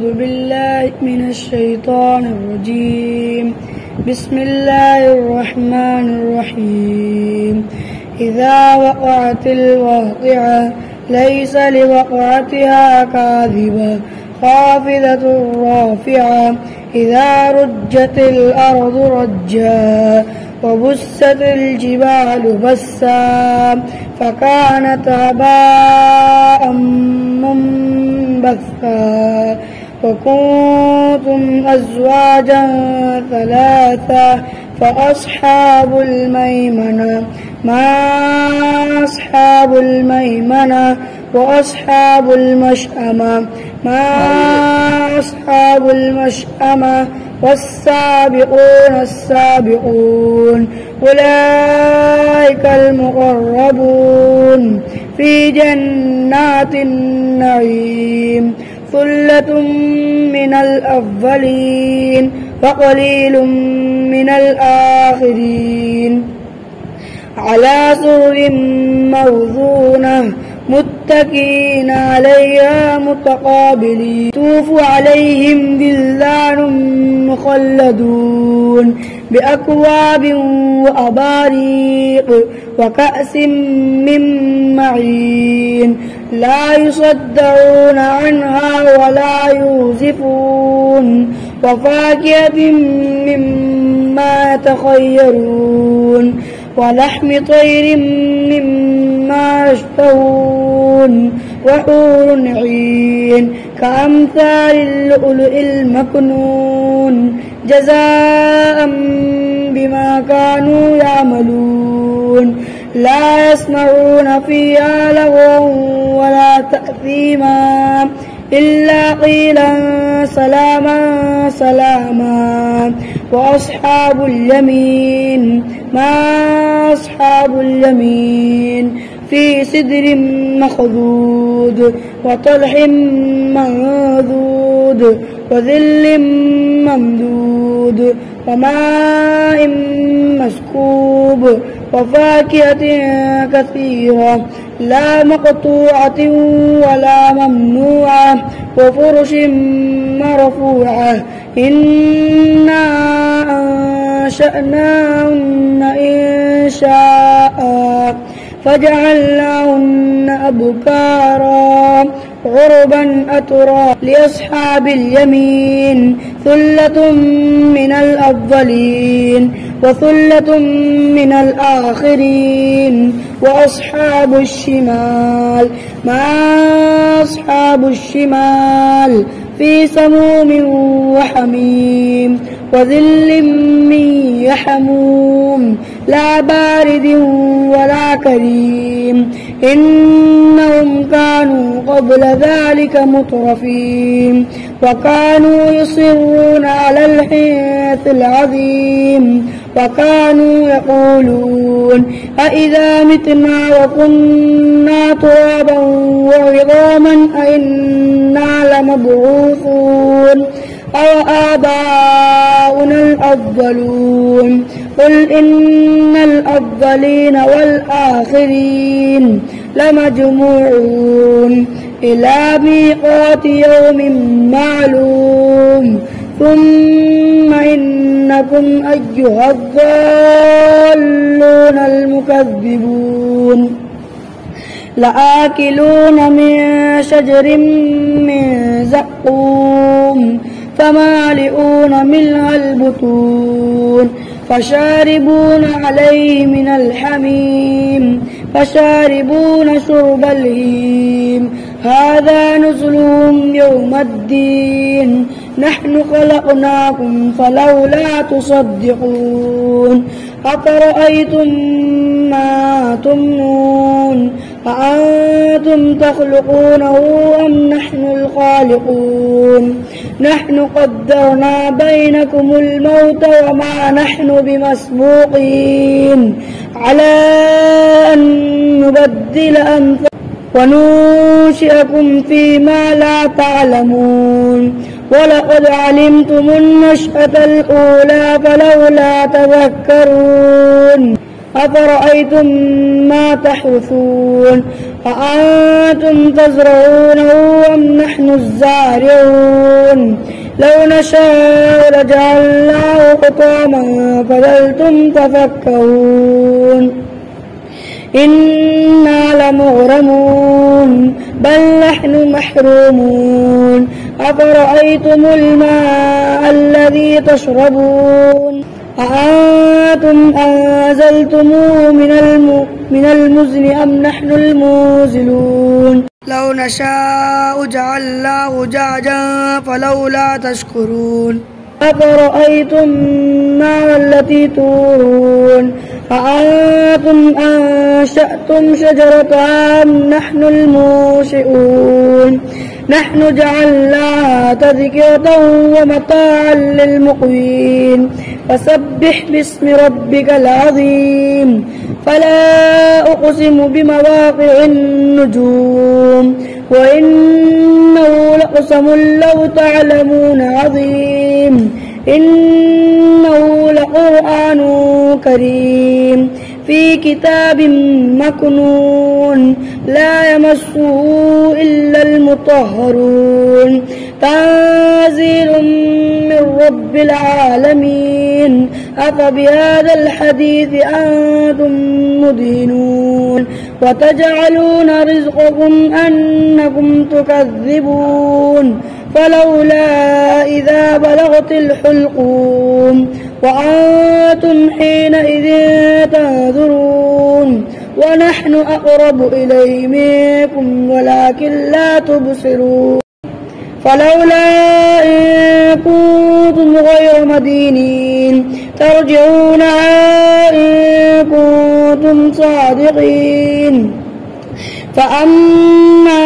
أعوذ بالله من الشيطان الرجيم. بسم الله الرحمن الرحيم. إذا وقعت الواقعة ليس لوقعتها كاذبة خافضة رافعة. إذا رجت الأرض رجا وبست الجبال بسا فكانت هباء منبثا وكنتم أزواجا ثلاثة فأصحاب الميمنة ما أصحاب الميمنة وأصحاب المشأمة ما أصحاب المشأمة والسابقون السابقون أولئك المقربون في جنات النعيم. ثلة من الأولين وقليل من الآخرين. على سرر موضونة متكئين عليها متقابلين. يطوف عليهم ولدان مخلدون بأكواب وأباريق وكأس من معين لا يصدعون عنها ولا يوزفون وفاكهة مما يتخيرون ولحم طير مما يشتهون وحور عين كأمثال اللؤلؤ المكنون جزاء بما كانوا يعملون. لا يسمعون فيها لغوا ولا تأثيما إلا قيلا سلاما سلاما. وأصحاب اليمين ما أصحاب اليمين في سدر مخضود وطلح منضود وظل ممدود وماء مسكوب وفاكهة كثيرة لا مقطوعة ولا ممنوعة وفرش مرفوعة. إنا أنشأناهن إنشاء فجعلناهن أبكارا عربا أترا. لأصحاب اليمين ثلة من الأولين وثلة من الآخرين. وأصحاب الشمال ما أصحاب الشمال في سموم وحميم وظل من يحموم لا بارد ولا كريم. إنهم كانوا قبل ذلك مترفين وكانوا يصرون على الحنث العظيم وكانوا يقولون أإذا متنا وكنا ترابا وعظاما أإنا لمبعوثون أو آباؤنا الأولون. قل إن الأولين والآخرين لمجموعون إلى ميقات يوم معلوم. ثم إنكم أيها الضالون المكذبون لآكلون من شجر من زقوم فمالئون منها البطون فشاربون عليه من الحميم فشاربون شرب الهيم. هذا نزلهم يوم الدين. نحن خلقناكم فلولا تصدقون. أفرأيتم ما تمنون أأنتم تخلقونه أم نحن الخالقون. نحن قدرنا بينكم الموت وما نحن بمسبوقين على أن نبدل أمثالكم وننشئكم فيما لا تعلمون. ولقد علمتم النشأة الأولى فلولا تذكرون. أفرأيتم ما تحرثون أأنتم تزرعونه أم نحن الزارعون لو نشاء لجعلناه حطاما فظلتم تفكهون إنا لمغرمون بل نحن محرومون أفرأيتم الماء الذي تشربون أأنتم أنزلتموه من المزن أم نحن المنزلون لو نشاء جعلناه جعجا فلولا تشكرون أفرأيتم النار التي تورون أأنتم أنشأتم شجرتها أم نحن المنشئون نحن جعلناها تذكرة ومتاعا للمقوين فسبح باسم ربك العظيم فلا أقسم بمواقع النجوم وإنه لقسم لو تعلمون عظيم إنه لقرآن كريم في كتاب مكنون لا يمسه إلا المطهرون تنزيل من رب العالمين أفبهذا الحديث أنتم مدهنون وتجعلون رزقكم أنكم تكذبون فلولا إذا بلغت الحلقوم وأنتم حينئذ تنظرون ونحن أقرب إليه منكم ولكن لا تبصرون فلولا إن كنتم غير مدينين ترجعونها إن كنتم صادقين فأما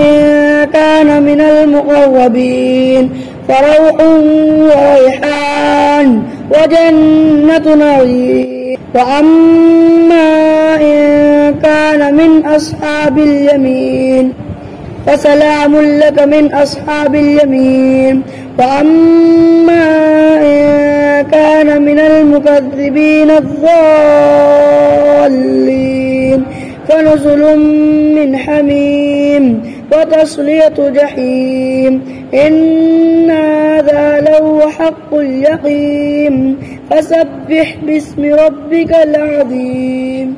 إن كان من المقربين فروح وريحان وجنة نعيم وأما إن كان من أصحاب اليمين فسلام لك من أصحاب اليمين وأما إن كان من المكذبين الضالين فنزل من حميم وتصلية جحيم إن هذا لهو حق اليقين فسبح باسم ربك العظيم.